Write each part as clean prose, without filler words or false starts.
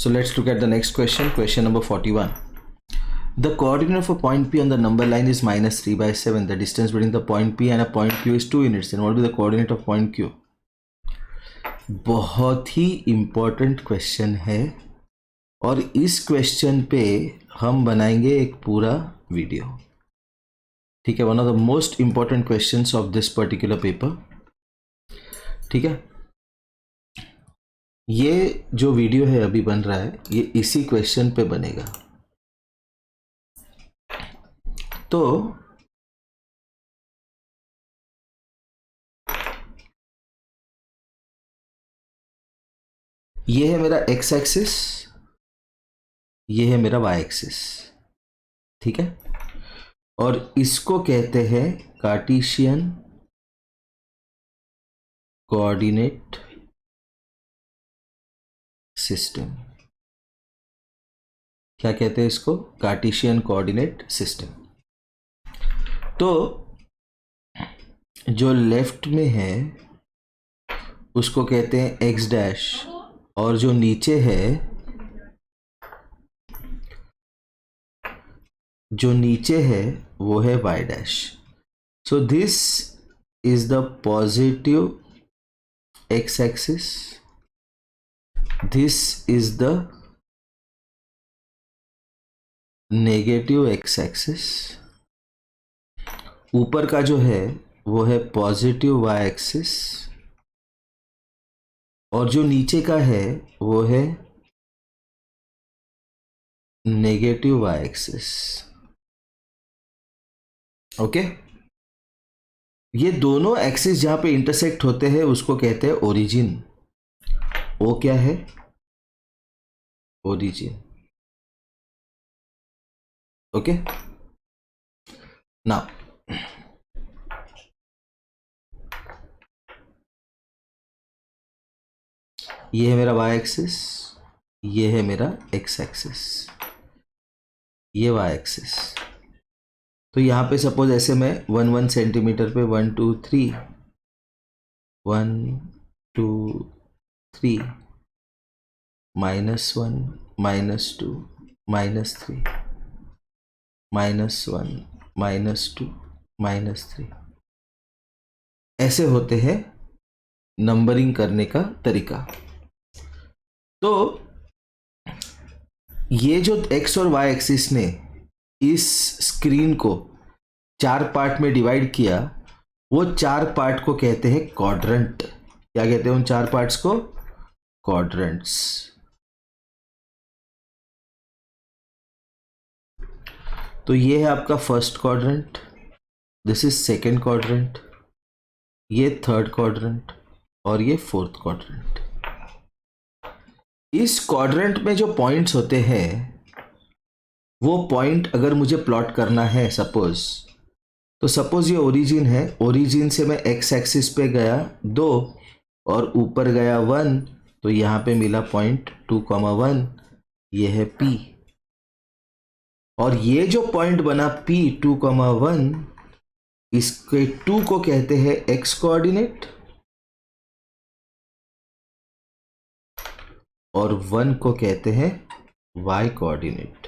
So let's look at the next question, question number 41. The coordinate of a point P on the number line is minus 3 by 7. The distance between the point P and a point Q is 2 units. Then what will be the coordinate of point Q? बहुत ही important question है और इस question पे हम बनाएंगे एक पूरा video. ठीक है, one of the most important questions of this particular paper. ठीक है, ये जो वीडियो है अभी बन रहा है ये इसी क्वेश्चन पे बनेगा. तो ये है मेरा एक्स एक्सिस, ये है मेरा वाई एक्सिस. ठीक है, और इसको कहते हैं कार्टेशियन कोऑर्डिनेट सिस्टम. क्या कहते हैं इसको? Cartesian coordinate system. तो जो लेफ्ट में है उसको कहते हैं एक्स डैश और जो नीचे है, वो है Y dash. So this is the positive X axis, this is the negative X axis. ऊपर का जो है वो है पॉजिटिव वाई एक्सिस और जो नीचे का है वो है नेगेटिव वाई एक्सिस. ओके, ये दोनों एक्सिस जहां पे इंटरसेक्ट होते हैं उसको कहते हैं ओरिजिन. वो क्या है? ओरिजिन. ओके, नाउ ये है मेरा वाई एक्सिस, ये है मेरा एक्स एक्सिस, ये वाई एक्सिस. तो यहाँ पे सपोज ऐसे मैं 1 सेंटीमीटर पे 1 2 3 1 2 3 -1 -2 -3 -1 -2 -3 ऐसे होते हैं नंबरिंग करने का तरीका. तो ये जो एक्स और वाई एक्सिस ने इस स्क्रीन को 4 पार्ट में डिवाइड किया, वो 4 पार्ट को कहते हैं क्वाड्रेंट. क्या कहते हैं उन 4 पार्ट्स को? क्वाड्रेंट्स. तो ये है आपका first quadrant, this is second quadrant, ये थर्ड क्वाड्रेंट और ये फोर्थ क्वाड्रेंट. इस क्वाड्रेंट में जो पॉइंट्स होते हैं वो पॉइंट अगर मुझे प्लॉट करना है तो सपोज ये ओरिजिन है. ओरिजिन से मैं एक्स एक्सिस पे गया 2 और ऊपर गया 1, तो यहाँ पे मिला पॉइंट 2,1, ये है P. और ये जो पॉइंट बना P 2,1, इसके 2 को कहते हैं एक्स कोऑर्डिनेट और 1 को कहते हैं वाई कोऑर्डिनेट.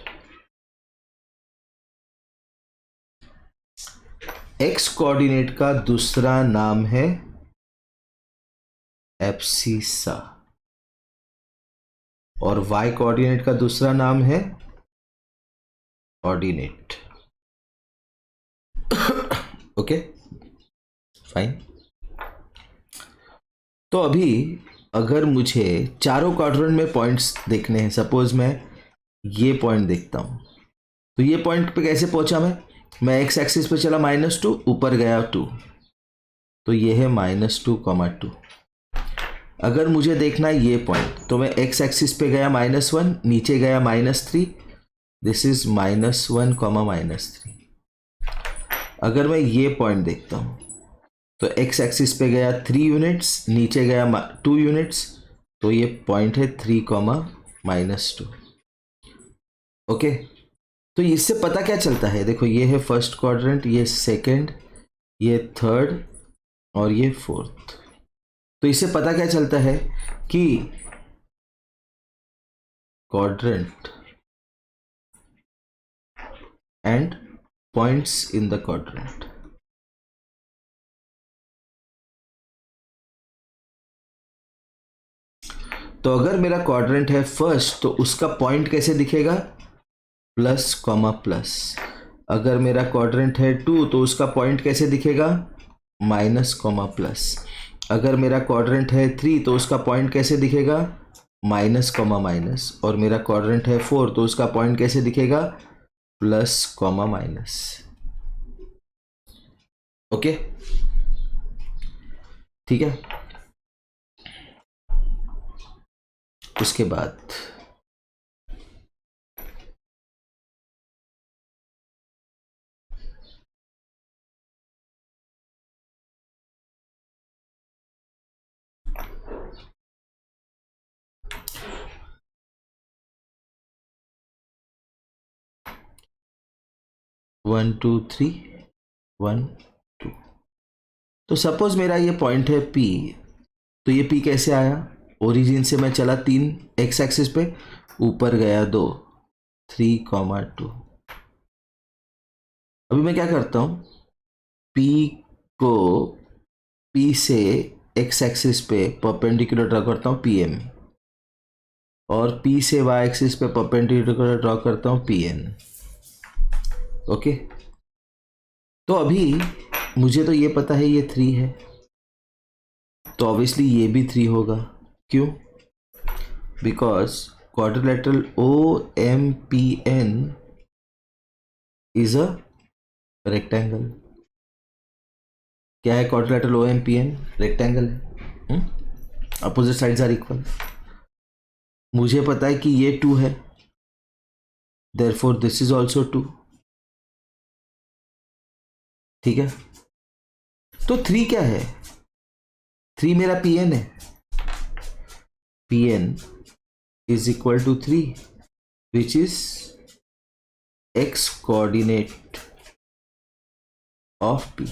एक्स कोऑर्डिनेट का दूसरा नाम है एब्सिसा और वाई कोऑर्डिनेट का दूसरा नाम है ऑर्डिनेट. Okay, fine. तो अभी अगर मुझे चारों क्वाड्रेंट में पॉइंट्स देखने हैं, सपोज मैं ये पॉइंट देखता हूं, तो ये पॉइंट पे कैसे पहुंचा? मैं एक्स एक्सिस पे चला -2, ऊपर गया 2, तो ये है -2,2. अगर मुझे देखना है ये पॉइंट, तो मैं एक्स एक्सिस पे गया -1, नीचे गया -3, दिस इज -1, -3. अगर मैं ये पॉइंट देखता हूं तो एक्स एक्सिस पे गया 3 यूनिट्स, नीचे गया 2 यूनिट्स, तो ये पॉइंट है 3, -2. ओके, तो इससे पता क्या चलता है? देखो, ये है फर्स्ट क्वाड्रेंट, ये सेकंड, ये थर्ड और ये फोर्थ. तो इससे पता क्या चलता है कि quadrant and points in the quadrant. तो अगर मेरा क्वाड्रेंट है फर्स्ट तो उसका पॉइंट कैसे दिखेगा, प्लस कॉमा प्लस. अगर मेरा क्वाड्रेंट है 2 तो उसका पॉइंट कैसे दिखेगा, माइनस कॉमा प्लस. अगर मेरा क्वाड्रेंट है 3 तो उसका पॉइंट कैसे दिखेगा, माइनस कॉमा माइनस. और मेरा क्वाड्रेंट है 4 तो उसका पॉइंट कैसे दिखेगा, प्लस कॉमा माइनस. ओके, ठीक है. उसके बाद वन टू थ्री 1 2. तो सपोज मेरा ये पॉइंट है P. तो ये P कैसे आया, ओरिजिन से मैं चला 3 एक्स एक्सिस पे, ऊपर गया 2 3,2. अभी मैं क्या करता हूं, P को P से एक्स एक्सिस पे परपेंडिकुलर ड्रॉ करता हूं PM, और P से वाई एक्सिस पे परपेंडिकुलर ड्रॉ करता हूं PN. ओके, तो अभी मुझे तो ये पता है ये 3 है, तो ऑब्वियसली ये भी 3 होगा. क्यों, because quadrilateral OMPN is a rectangle. क्या है क्वाड्रिलेटरल OMPN, रेक्टेंगल है. Opposite sides are equal. मुझे पता है कि ये 2 है, देयरफॉर दिस इज ऑल्सो 2. ठीक है, तो 3 क्या है, 3 मेरा PN है. PN is equal to 3 which is x coordinate of P.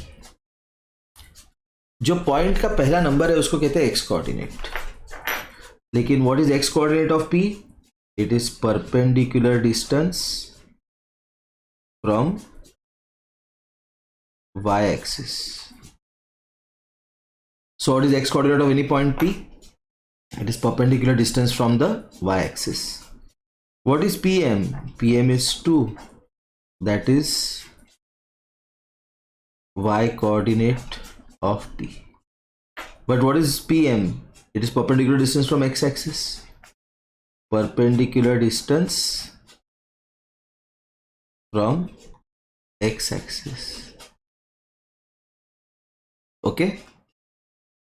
जो पॉइंट का पहला नंबर है उसको कहते हैं x कोऑर्डिनेट. लेकिन what is x coordinate of P, it is perpendicular distance from y axis. So what is x coordinate of any point P? It is perpendicular distance from the y axis. What is PM? PM is 2. That is y coordinate of P. But what is PM? It is perpendicular distance from x axis. Perpendicular distance from x axis. Okay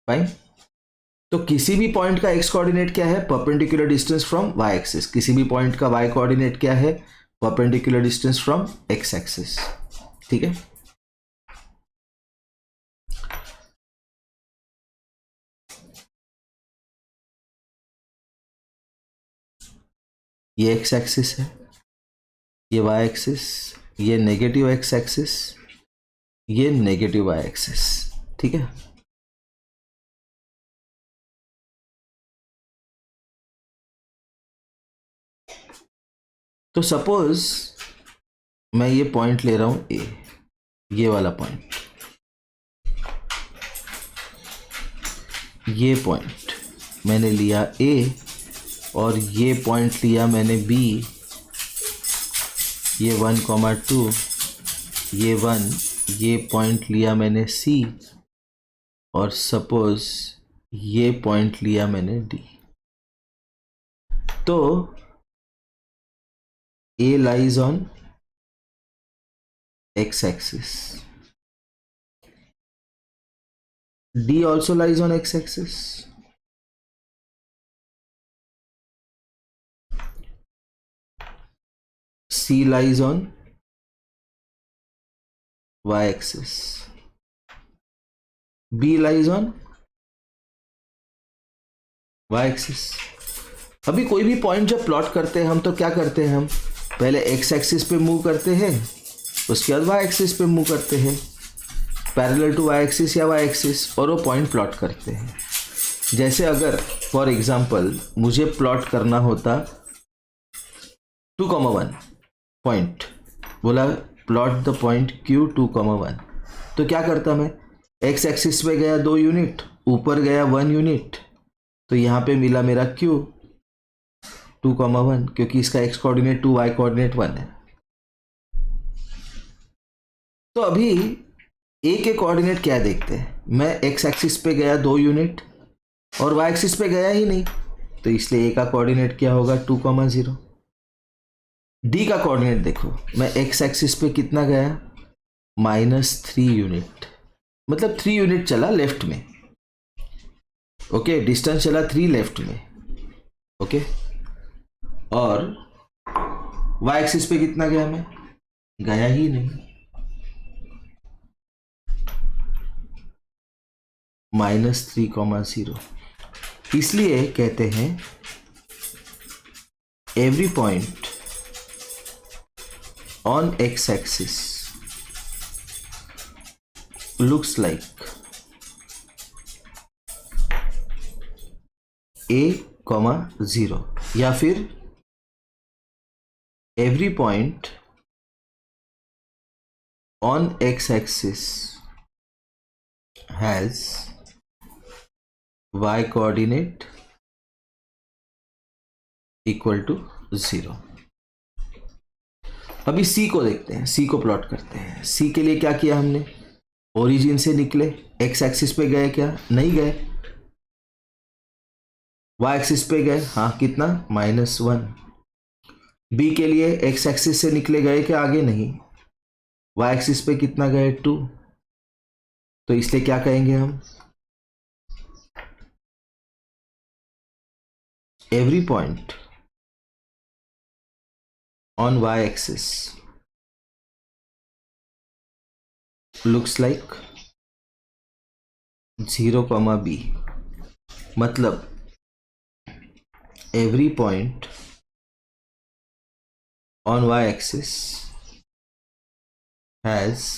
fine. तो किसी भी point का x coordinate क्या है, perpendicular distance from y axis. किसी भी point का y coordinate क्या है, perpendicular distance from x axis. ठीक है, ये x एक्सिस है, ये y एक्सिस, ये नेगेटिव x एक्सिस, ये नेगेटिव y एक्सिस. ठीक है, तो सपोज मैं ये पॉइंट ले रहा हूं A, ये वाला पॉइंट, ये पॉइंट मैंने लिया A, और ये पॉइंट लिया मैंने B. ये 1,2, ये 1, ये पॉइंट लिया मैंने C, और सपोज ये पॉइंट लिया मैंने D. तो A lies on x axis, D also lies on x axis. C lies on y axis. B lies on y axis. अभी कोई भी पॉइंट जब प्लॉट करते हैं हम तो क्या करते हैं, हम पहले x एक्सिस पे मूव करते हैं, उसके बाद y एक्सिस पे मूव करते हैं, पैरेलल टू y एक्सिस या y एक्सिस, और वो पॉइंट प्लॉट करते हैं. जैसे अगर फॉर एग्जांपल मुझे प्लॉट करना होता 2,1 पॉइंट, बोला प्लॉट द पॉइंट Q 2,1। तो क्या करता मैं, एक्स एक्सिस पे गया 2 यूनिट, ऊपर गया 1 यूनिट, तो यहाँ पे मिला मेरा Q 2,1, क्योंकि इसका एक्स कोऑर्डिनेट 2, वाई कोऑर्डिनेट 1 है। तो अभी ए के कोऑर्डिनेट क्या देखते हैं, मैं एक्स एक्सिस पे गया 2 यूनिट और वाई एक्सिस पे गया ही नहीं, तो इसलिए ए का कोऑर्डिनेट क्या होगा 2,0। डी का कोऑर्डिनेट देखो, मैं एक्स एक्सिस पे कितना गया -3 यूनिट, मतलब 3 यूनिट चला लेफ्ट में, ओके, डिस्टेंस चला 3 लेफ्ट में, ओके। और वाई एक्सिस पे कितना गया, मैं गया ही नहीं, -3,0। इसलिए कहते हैं every point on X axis looks like A,0, या फिर every point on X axis has y coordinate equal to 0। अभी C को देखते हैं, C को प्लॉट करते हैं। C के लिए क्या किया हमने, ओरिजिन से निकले, x एक्सिस पे गए क्या, नहीं गए, y एक्सिस पे गए, हाँ कितना -1। B के लिए x एक्सिस से निकले, गए क्या आगे, नहीं, y एक्सिस पे कितना गए 2, तो इसलिए क्या कहेंगे हम, every point on y-axis looks like 0, B, मतलब every point on y-axis has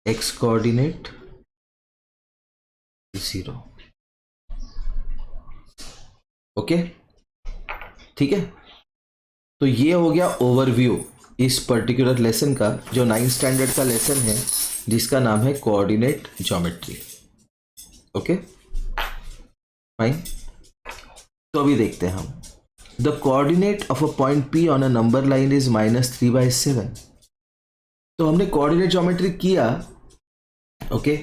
x coordinate 0, okay, ठीक है। तो ये हो गया ओवरव्यू इस पर्टिकुलर लेसन का, जो 9th स्टैंडर्ड का लेसन है, जिसका नाम है कोऑर्डिनेट ज्योमेट्री, ओके फाइन। तो अभी देखते हैं हम, the coordinate of a point P on a number line is -3/7। तो हमने कोऑर्डिनेट ज्योमेट्री किया, ओके,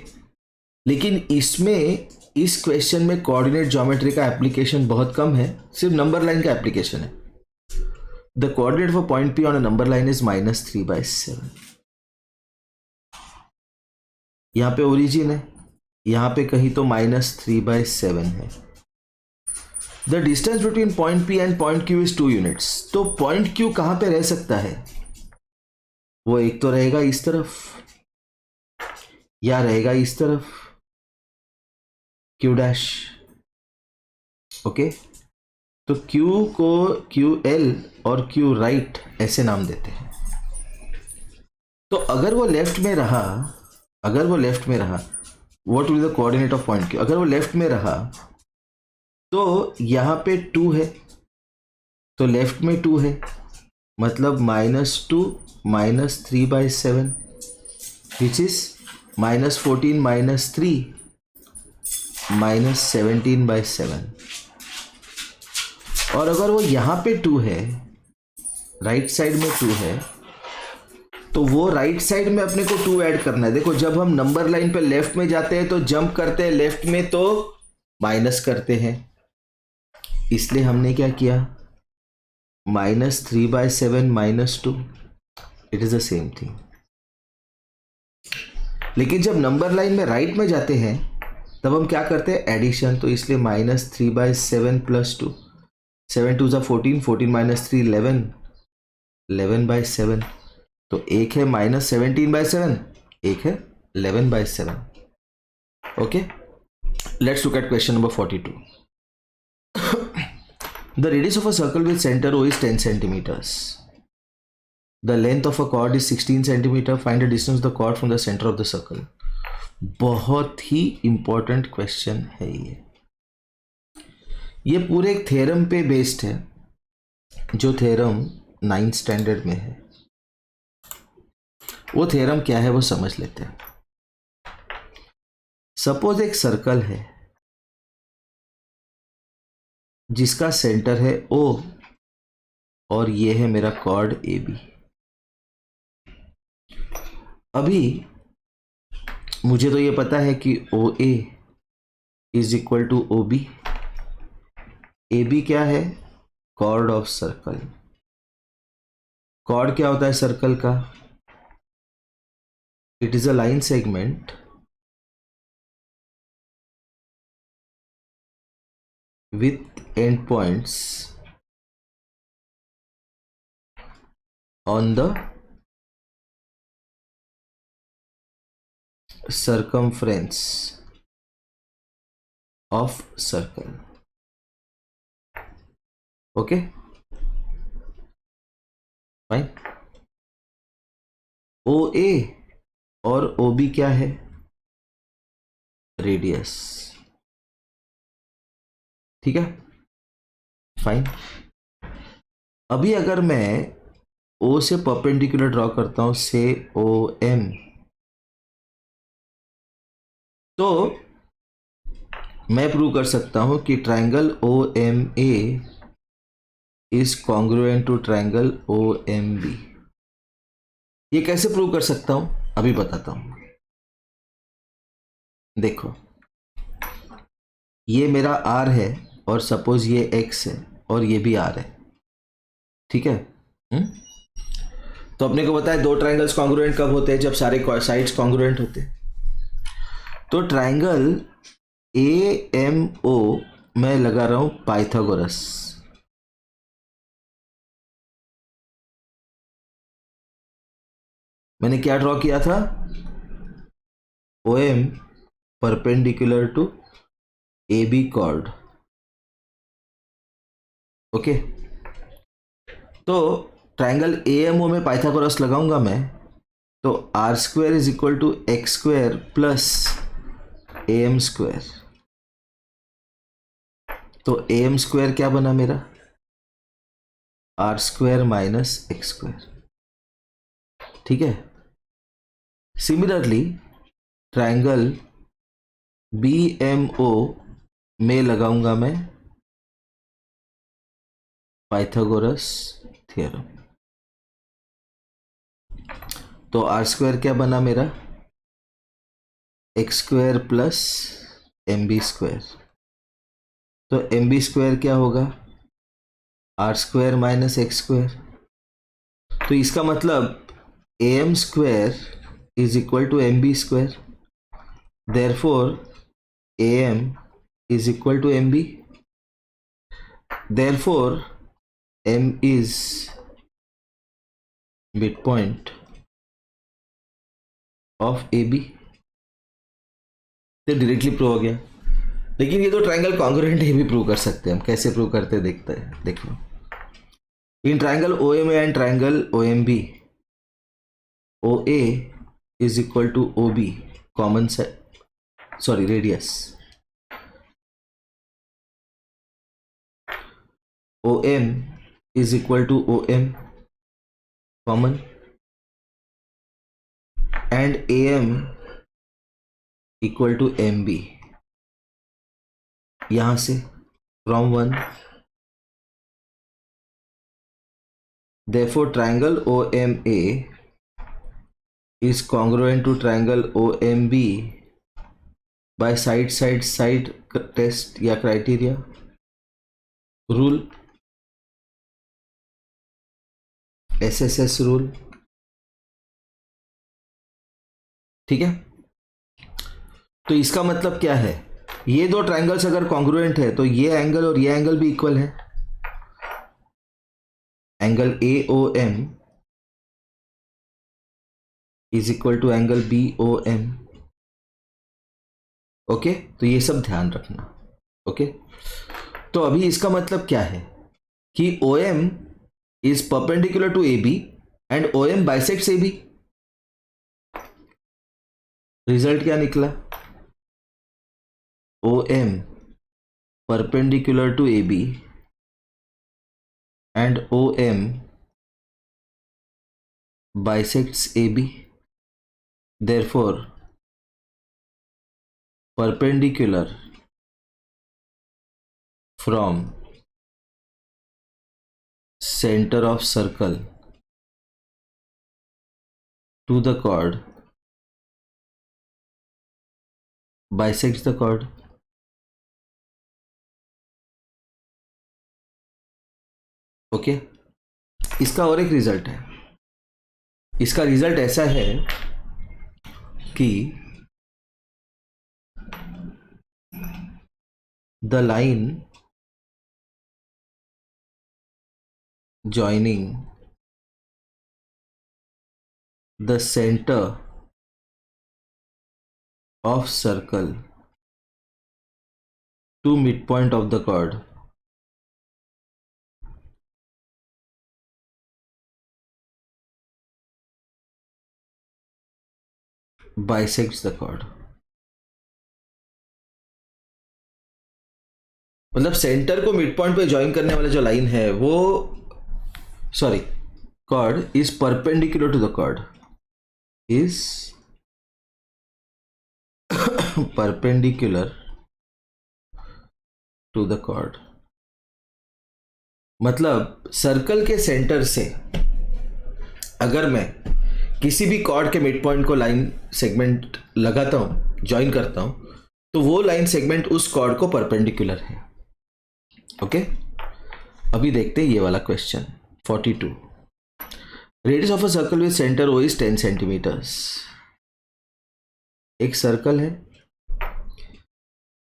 लेकिन इसमें इस क्वेश्चन में कोऑर्डिनेट ज्योमेट्री का एप्लीकेशन बहुत कम है, सिर्फ नंबर लाइन का एप्लीकेशन है। The coordinate of a point P on a number line is -3/7। यहां पे ओरिजिन है, यहां पे कहीं तो -3/7 है। The distance between point P and point Q is 2 units. तो पॉइंट Q कहां पे रह सकता है, वो एक तो रहेगा इस तरफ या रहेगा इस तरफ, Q डैश, ओके। तो Q को QL और Q राइट ऐसे नाम देते हैं। तो अगर वो लेफ्ट में रहा, what will the coordinate of point Q, अगर वो लेफ्ट में रहा तो यहां पे 2 है, तो लेफ्ट में 2 है, मतलब -2 -3/7 विच इज -14 -3 -17/7। और अगर वो यहां पे 2 है, राइट साइड में 2 है, तो वो राइट साइड में अपने को 2 ऐड करना है। देखो जब हम नंबर लाइन पे लेफ्ट में जाते हैं तो जंप करते हैं लेफ्ट में, तो माइनस करते हैं, इसलिए हमने क्या किया, -3/7 -2, it is the same thing. लेकिन जब नंबर लाइन में राइट में जाते हैं तब हम क्या करते हैं, एडिशन, तो इसलिए -3/7 + 2, 7 2 = 14, 14 - 3 11, 11/7। तो एक है -17/7, एक है 11/7, okay. Let's look at question number 42। The radius of a circle with center O is 10 centimeters. The length of a chord is 16 centimeter. Find the distance of the chord from the center of the circle. बहुत ही important question है ये पूरे एक theorem पे based है। जो theorem 9th standard में है, वो थ्योरम क्या है वो समझ लेते हैं। सपोज एक सर्कल है जिसका सेंटर है O और ये है मेरा कॉर्ड AB। अभी मुझे तो ये पता है कि OA is equal to OB। AB क्या है? Cord of circle. कॉर्ड क्या होता है सर्कल का? It is a line segment with end points on the circumference of circle. Okay, fine. OA और OB क्या है? रेडियस। ठीक है, फाइन। अभी अगर मैं O से परपेंडिकुलर ड्रॉ करता हूं से OM, तो मैं प्रूव कर सकता हूं कि triangle OMA is congruent to triangle OMB। ये कैसे प्रूव कर सकता हूं अभी बताता हूं। देखो, ये मेरा R है और सपोज ये X है और ये भी R है, ठीक है। तो अपने को पता है दो ट्रायंगल्स कॉन्ग्रुएंट कब होते हैं? जब सारे साइड्स कॉन्ग्रुएंट होते हैं। तो ट्रायंगल AMO मैं लगा रहा हूं पाइथागोरस। मैंने क्या ड्रॉ किया था? OM perpendicular to AB chord. Okay, तो ट्रायंगल AMO में पाइथागोरस लगाऊंगा मैं, तो R square is equal to X square plus AM square. तो AM स्क्वायर क्या बना मेरा? R square minus X square. ठीक है। सिमिलरली ट्रायंगल BMO में लगाऊंगा मैं पाइथागोरस थ्योरम। तो R स्क्वायर क्या बना मेरा? X square plus MB square. तो MB स्क्वायर क्या होगा? R square minus X square. तो इसका मतलब AM square is equal to MB square. Therefore AM is equal to MB. Therefore, M is midpoint of AB। तो directly prove हो गया। लेकिन ये तो ट्रायंगल कॉन्ग्रुएंट है भी प्रूव कर सकते हैं हम। कैसे प्रूव करते हैं देखते हैं। देखो, in triangle OMA and triangle OMB, OA is equal to OB common से, sorry radius. OM is equal to OM common and AM equal to MB। यहां से from 1, therefore triangle OMA is congruent to triangle OMB by side test या criteria rule, SSS rule. ठीक है, तो इसका मतलब क्या है? ये दो ट्रायंगल्स अगर कॉन्ग्रुएंट है तो ये एंगल और ये एंगल भी इक्वल है। Angle AOM is equal to angle BOM। Okay, तो ये सब ध्यान रखना। ओके, तो अभी इसका मतलब क्या है कि OM is perpendicular to AB and OM bisects AB। Result क्या निकला? OM perpendicular to AB and OM bisects AB. Therefore, perpendicular from center of circle to the chord bisects the chord. Okay इसका और एक result है. इसका result ऐसा है कि the line joining the center of circle to midpoint of the chord bisects the chord. मतलब centre को मिड पॉइंट पे ज्वाइन करने वाला जो लाइन है वो sorry chord is perpendicular to the chord is perpendicular to the chord. मतलब circle के सेंटर से अगर मैं किसी भी कॉर्ड के मिड पॉइंट को लाइन सेगमेंट लगाता हूं, ज्वाइन करता हूं, तो वो लाइन सेगमेंट उस कॉर्ड को परपेंडिकुलर है. ओके अभी देखते हैं ये वाला question 42. Radius of a circle with centre O is 10 centimetres. एक सर्कल है,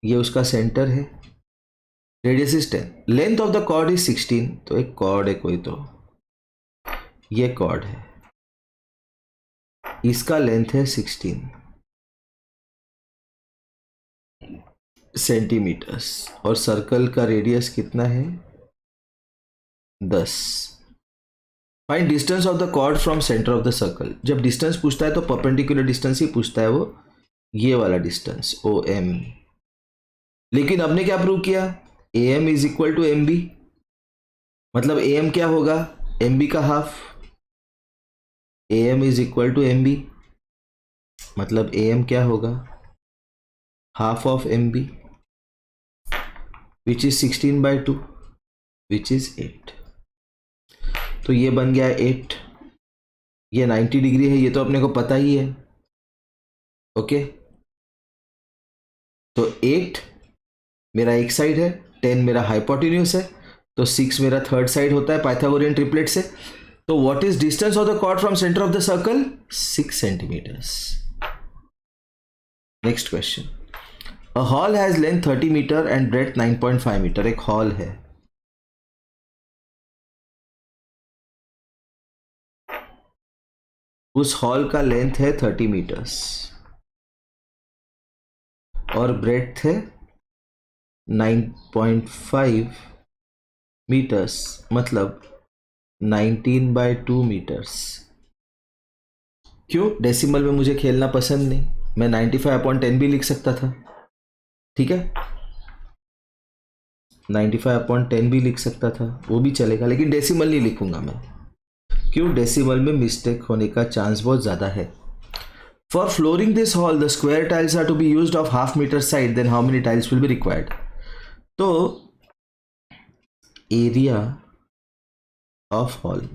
ये उसका सेंटर है, radius is 10, length of the chord is 16. तो एक कॉर्ड है कोई, तो ये कॉर्ड है, इसका लेंथ है 16 सेंटीमीटर्स और सर्कल का रेडियस कितना है 10. Find distance of the chord from centre of the circle. जब डिस्टेंस पूछता है तो परपेंडिकुलर डिस्टेंस ही पूछता है, वो ये वाला डिस्टेंस OM. लेकिन हमने क्या प्रूव किया, AM is equal to MB. मतलब AM क्या होगा, MB का half. AM is equal to MB मतलब AM क्या होगा, half of MB which is 16/2 which is 8. तो ये बन गया 8. ये 90 डिग्री है, ये तो अपने को पता ही है. ओके तो 8 मेरा एक साइड है, 10 मेरा हाइपोटेन्यूज है, तो 6 मेरा थर्ड साइड होता है पाइथागोरियन ट्रिपलेट से. तो what is distance of the chord from centre of the circle, 6 centimetres. Next question. A hall has length 30 metre and breadth 9.5 metre. एक हॉल है, उस हॉल का लेंथ है 30 मीटर्स और ब्रेड्थ है 9.5 मीटर्स मतलब 19/2 मीटर्स. क्यों, डेसिमल में मुझे खेलना पसंद नहीं, मैं 95/10 भी लिख सकता था. ठीक है 95/10 भी लिख सकता था, वो भी चलेगा, लेकिन डेसिमल नहीं लिखूंगा मैं. क्यों, डेसिमल में मिस्टेक होने का चांस बहुत ज़्यादा है. For flooring this hall the square tiles are to be used of half metre side, then how many tiles will be required. तो एरिया ऑफ हॉल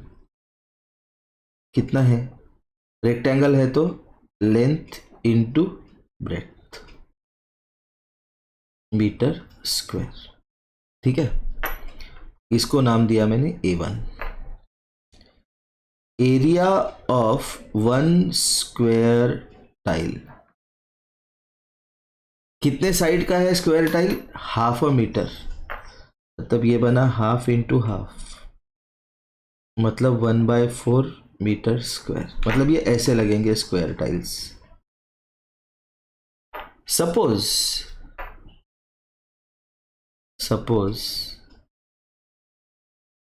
कितना है, रेक्टेंगल है तो length into breadth metre square. ठीक है इसको नाम दिया मैंने A1. Area of 1 square tile कितने साइड का है square tile, half a metre. मतलब ये बना हाफ इंटू हाफ मतलब 1/4 मीटर स्क्वायर. मतलब ये ऐसे लगेंगे square tiles. Suppose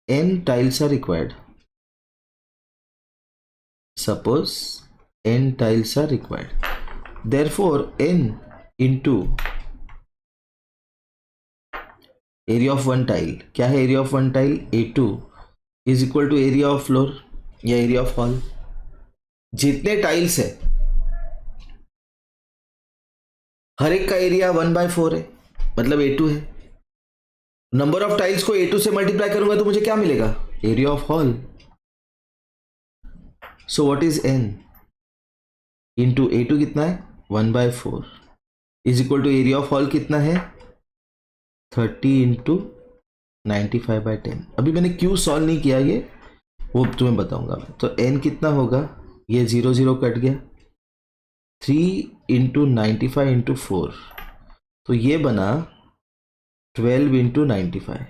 n tiles are required. Suppose n tiles are required. Therefore, n into area of one tile. क्या है area of one tile? A2 is equal to area of floor या area of hall. जितने tiles है हर एक का area 1/4 है, मतलब A2 है। नंबर ऑफ टाइल्स को A2 से मल्टीप्लाई करूंगा तो मुझे क्या मिलेगा, area of hall. So what is n into A2 कितना है 1/4 is equal to area of hall कितना है 30 इंटू 95/10। अभी मैंने क्यों सॉल्व नहीं किया ये वो तुम्हें बताऊंगा मैं। तो n कितना होगा, ये 0 0 कट गया, 3 इंटू 95 इंटू 4, तो ये बना 12 इंटू 95।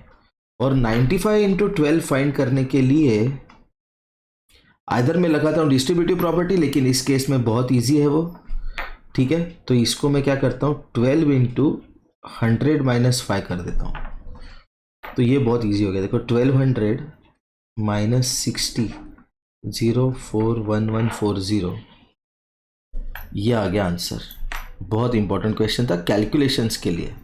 और 95 इंटू 12 फाइंड करने के लिए आइदर मैं लगाता हूँ डिस्ट्रीब्यूटिव प्रॉपर्टी, लेकिन इस केस में बहुत इजी है वो, ठीक है। तो इसको मैं क्या करता हूँ 12 इंटू 100 माइनस 5 कर देता हूँ, तो ये बहुत इजी हो गया। देखो 1200 माइनस 60 041140, ये आ गया आंसर। बहुत इंपॉर्टेंट क्वेश्चन था कैलकुलेशंस के लिए।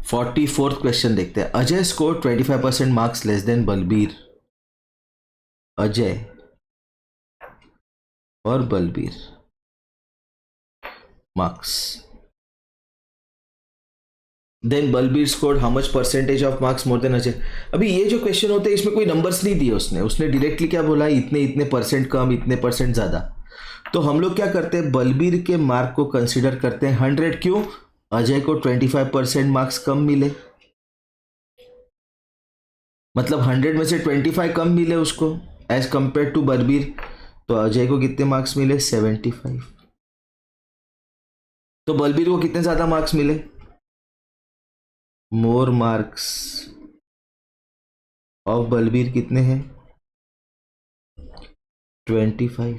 44th क्वेश्चन देखते हैं। Ajay score 25% marks less than Balbir. Ajay और Balbir marks, then Balbir scored how much percentage of marks more than Ajay. अभी ये जो क्वेश्चन होते हैं इसमें कोई नंबर्स नहीं दिए उसने डायरेक्टली क्या बोला, इतने इतने परसेंट कम, इतने परसेंट ज्यादा। तो हम लोग क्या करते हैं, बलबीर के मार्क को कंसीडर करते हैं 100। क्यों, अजय को 25% मार्क्स कम मिले, मतलब 100 में से 25 कम मिले उसको एज कंपेयर टू बलबीर। तो अजय को कितने मार्क्स मिले 75। तो बलबीर को कितने ज्यादा मार्क्स मिले, मोर मार्क्स ऑफ बलबीर कितने हैं 25।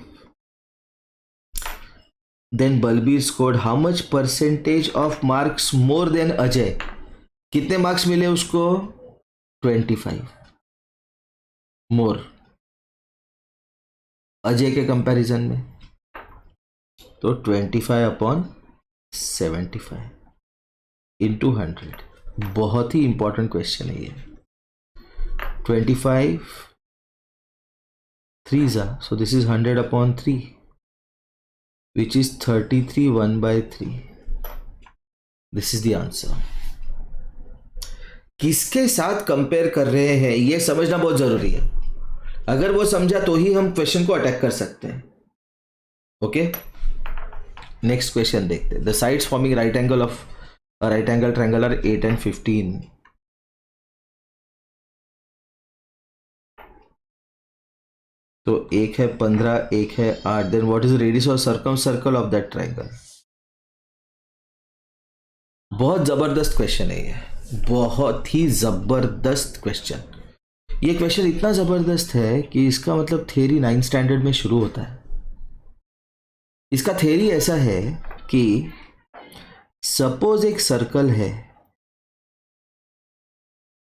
Then Balbir scored how much percentage of marks more than Ajay. कितने मार्क्स मिले उसको 25 मोर अजय के कंपैरिजन में। तो 25/75 इंटू 100। बहुत ही इंपॉर्टेंट क्वेश्चन है ये। 25 3s are, so this is 100/3 which is 33 1/3. This is the answer. किसके साथ कंपेयर कर रहे हैं ये समझना बहुत जरूरी है। अगर वो समझा तो ही हम क्वेश्चन को अटैक कर सकते हैं। ओके, नेक्स्ट क्वेश्चन देखते हैं। The sides forming right angle of a right angle triangle are 8 and 15. तो एक है 15, एक है 8। देन व्हाट इज रेडियस और circum circle of that triangle. बहुत जबरदस्त क्वेश्चन है ये, बहुत ही जबरदस्त क्वेश्चन। ये क्वेश्चन इतना जबरदस्त है कि इसका मतलब थ्योरी 9th स्टैंडर्ड में शुरू होता है। इसका थ्योरी ऐसा है कि सपोज एक सर्कल है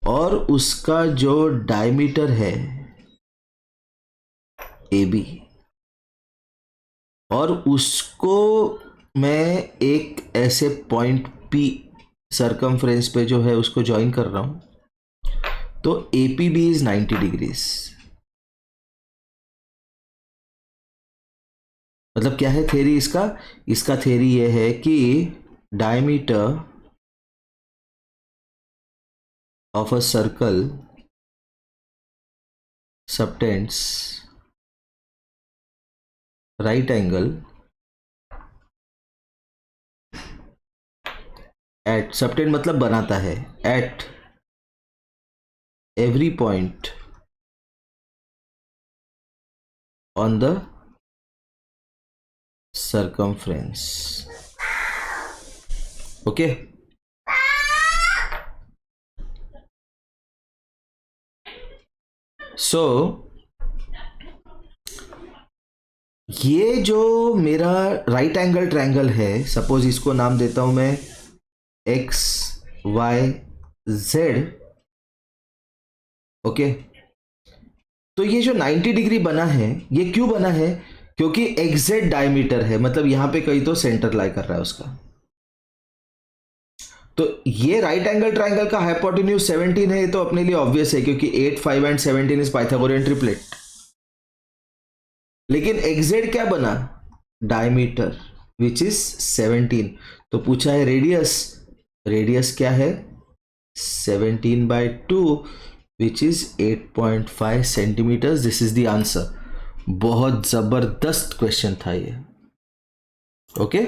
और उसका जो डायमीटर है AB, और उसको मैं एक ऐसे पॉइंट P सरकमफ्रेंस पे जो है उसको ज्वाइन कर रहा हूं, तो APB इज 90 डिग्रीज। मतलब क्या है थ्योरी इसका थ्योरी ये है कि diameter of a circle subtends right angle at, subtend मतलब बनाता है, at every point on the circumference. Okay, so ये जो मेरा राइट एंगल ट्रायंगल है, सपोज इसको नाम देता हूं मैं XYZ। ओके, तो ये जो 90 डिग्री बना है ये क्यों बना है, क्योंकि एग्जैक्ट डायमीटर है, मतलब यहां पे कहीं तो सेंटर लाई कर रहा है उसका। तो ये राइट एंगल ट्राइंगल का हाइपोटेन्यूज 17 है, ये तो अपने लिए ऑब्वियस है क्योंकि 8, 5 एंड 17 इज पाइथागोरियन ट्रिपलेट। लेकिन एक्जेड क्या बना, डायमीटर विच इज 17। तो पूछा है रेडियस, रेडियस क्या है 17/2 which is 8.5 centimetre. This is the answer. बहुत जबरदस्त क्वेश्चन था ये। ओके